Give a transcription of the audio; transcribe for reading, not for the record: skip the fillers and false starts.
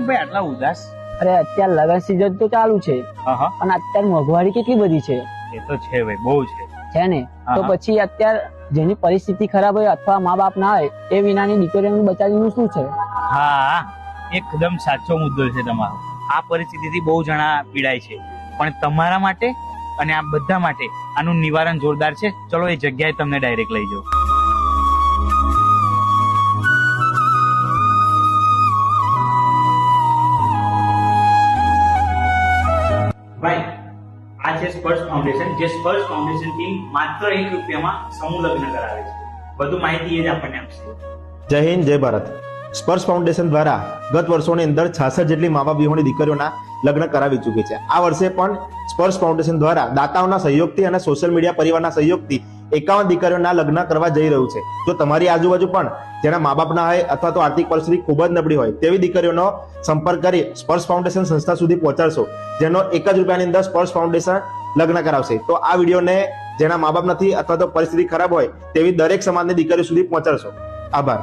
કેમ ભાઈ આટલા ઉદાસ? અરે અત્યારે લગન સીઝન તો ચાલુ છે અને અત્યારે મોંઘવારી કેટલી બધી છે. એ તો છે ભાઈ, બહુ છે ને. તો પછી અત્યારે જેની પરિસ્થિતિ ખરાબ હોય અથવા મા બાપ ના હોય એ વિનાની દીકરીઓનું બચાવીનું શું છે? હા, એકદમ સાચો મુદ્દો છે તમારો. આ પરિસ્થિતિથી બહુ જણા પીડાય છે, પણ તમારા માટે અને આ બધા માટે આનું નિવારણ જોરદાર છે. ચલો એ જગ્યાએ તમને ડાયરેક્ટ લઈ જાઉં. ભાઈ, આ છે સ્પર્શ ફાઉન્ડેશન, જે સ્પર્શ ફાઉન્ડેશન ટીમ માત્ર 1 રૂપિયામાં સમૂહ લગ્ન કરાવે છે. વધુ માહિતી એ જ આપણને આપશે. જય હિન્દ, જય ભારત. સ્પર્શ ફાઉન્ડેશન દ્વારા ગત વર્ષોની અંદર 66 જેટલી મા બાપ વિહોણી દીકરીઓના લગ્ન કરાવી ચૂકી છે. આ વર્ષે પણ સ્પર્શ ફાઉન્ડેશન દ્વારા દાતાઓના સહયોગથી અને સોશિયલ મીડિયા પરિવારના સહયોગથી 51 દીકરીઓના લગ્ન કરવા જઈ રહ્યું છે. જો તમારી આજુબાજુ પણ જેના મા બાપ ના હોય અથવા તો આર્થિક પરિસ્થિતિ ખૂબ જ નબળી હોય તેવી દીકરીઓનો સંપર્ક કરી સ્પર્શ ફાઉન્ડેશન સંસ્થા સુધી પહોંચાડશો, જેનો 1 જ રૂપિયાની અંદર સ્પર્શ ફાઉન્ડેશન લગ્ન કરાવશે. તો આ વિડીયોને જેના મા બાપ નથી અથવા તો પરિસ્થિતિ ખરાબ હોય તેવી દરેક સમાજની દીકરીઓ સુધી પહોંચાડશો. આભાર.